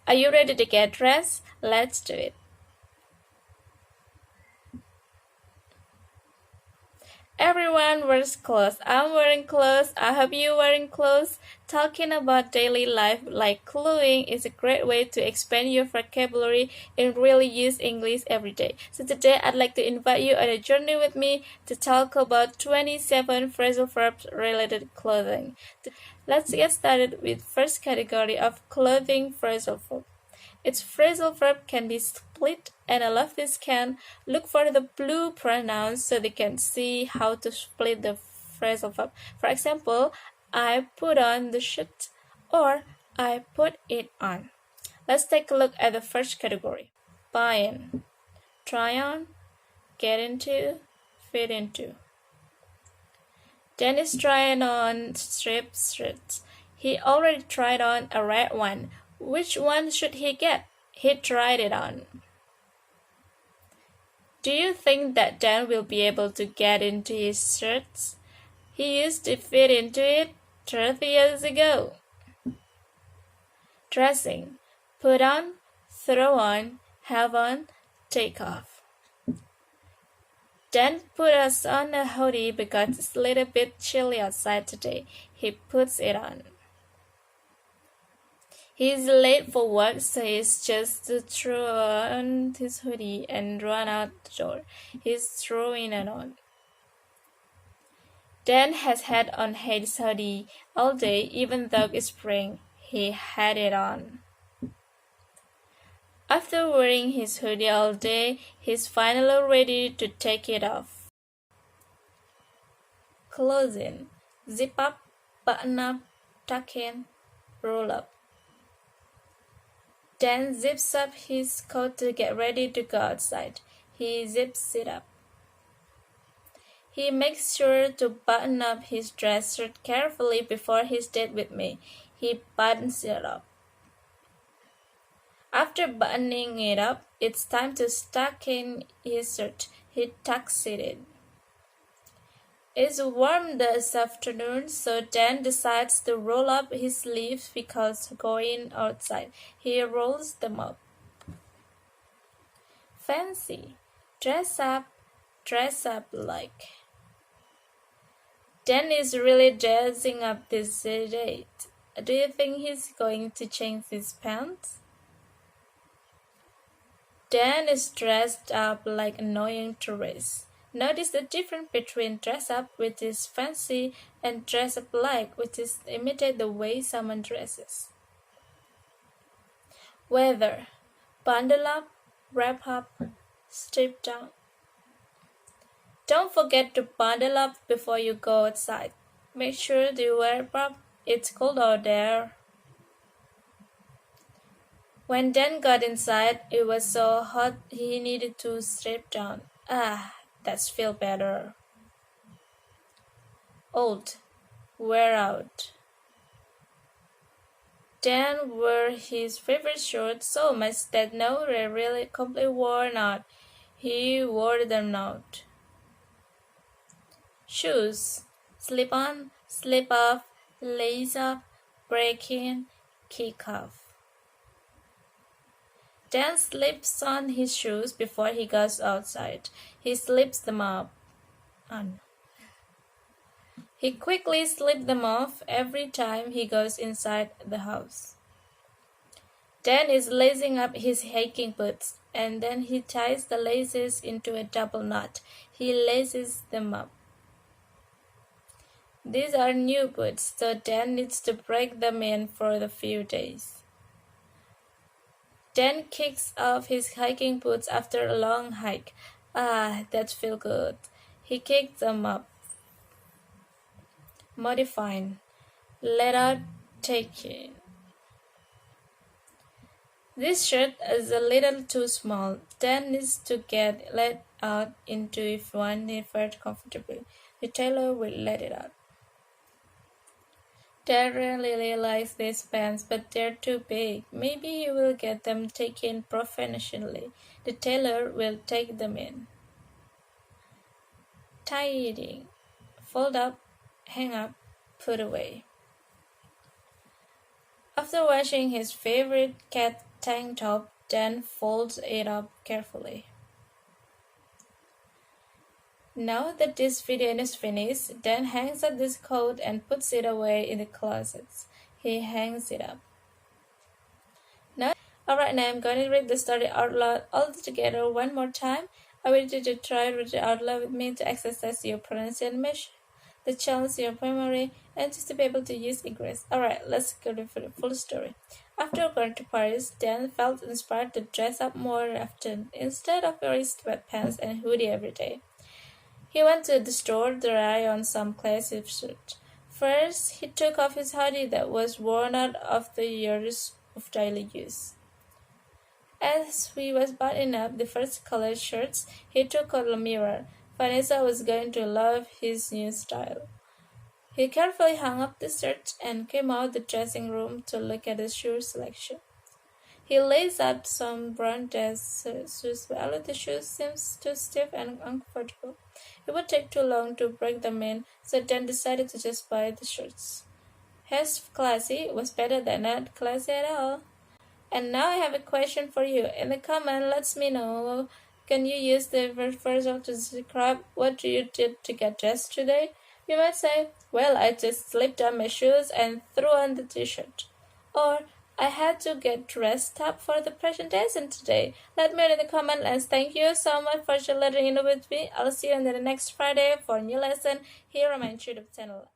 Are you ready to get dressed? Let's do it. Everyone wears clothes. I'm wearing clothes. I hope you're wearing clothes. Talking about daily life like clothing is a great way to expand your vocabulary and really use English every day. So today I'd like to invite you on a journey with me to talk about 27 phrasal verbs related to clothing. Let's get started with first category of clothing phrasal verb. Its phrasal verb can be split, and I love this can. Look for the blue pronouns so they can see how to split the phrasal verb. For example, I put on the shirt or I put it on. Let's take a look at the first category. Buy in, try on, get into, fit into. Dan is trying on striped shirts. He already tried on a red one. Which one should he get? He tried it on. Do you think that Dan will be able to get into his shirts? He used to fit into it 30 years ago. Dressing. Put on, throw on, have on, take off. Dan put us on a hoodie because it's a little bit chilly outside today. He puts it on. He's late for work, so he's just to throw on his hoodie and run out the door. He's throwing it on. Dan has had on his hoodie all day, even though it's spring. He had it on. After wearing his hoodie all day, he's finally ready to take it off. Closing. Zip up, button up, tuck in, roll up. Dan zips up his coat to get ready to go outside. He zips it up. He makes sure to button up his dress shirt carefully before his date with me. He buttons it up. After buttoning it up, it's time to tuck in his shirt. He tucks it in. It's warm this afternoon, so Dan decides to roll up his sleeves because going outside. He rolls them up. Fancy. Dress up like. Dan is really dressing up this date. Do you think he's going to change his pants? Dan is dressed up like annoying tourist. Notice the difference between dress up, which is fancy, and dress up like, which is imitate the way someone dresses. Weather. Bundle up, wrap up, strip down. Don't forget to bundle up before you go outside. Make sure to wrap up. It's cold out there. When Dan got inside, it was so hot he needed to strip down. That's feel better. Old. Wear out. Dan wore his favorite shorts so much that now they're really completely worn out. He wore them out. Shoes. Slip on, slip off, lace up, break in, kick off. Dan slips on his shoes before he goes outside. He slips them on. He quickly slips them off every time he goes inside the house. Dan is lacing up his hiking boots, and then he ties the laces into a double knot. He laces them up. These are new boots, so Dan needs to break them in for a few days. Dan kicks off his hiking boots after a long hike. That feels good. He kicks them up. Modifying. Let out, take in. This shirt is a little too small. Dan needs to get let out into if one is very comfortable. The tailor will let it out. Dad really likes these pants, but they're too big. Maybe you will get them taken professionally. The tailor will take them in. Tidying. Fold up, hang up, put away. After washing his favorite cat tank top, then folds it up carefully. Now that this video is finished, Dan hangs up this coat and puts it away in the closet. He hangs it up. Alright, now I'm going to read the story out loud all together one more time. I want you to try to read it out loud with me to exercise your pronunciation measure, to challenge your memory, and just to be able to use English. Alright, let's go to the full story. After going to Paris, Dan felt inspired to dress up more often instead of wearing sweatpants and hoodie every day. He went to the store to try on some classy suit. First, he took off his hoodie that was worn out after years of daily use. As he was buttoning up the first colored shirts, he took out a mirror. Vanessa was going to love his new style. He carefully hung up the shirt and came out the dressing room to look at his shoe selection. He laced up some brown dress shoes, but the shoes seemed too stiff and uncomfortable. It would take too long to break them in, so Dan decided to just buy the shirts. His classy was better than not classy at all. And now I have a question for you. In the comment, let me know. Can you use the reversal to describe what you did to get dressed today? You might say, well, I just slipped on my shoes and threw on the t-shirt. Or, I had to get dressed up for the presentation today. Let me know in the comment and thank you so much for learning with me. I'll see you on the next Friday for a new lesson here on my YouTube channel.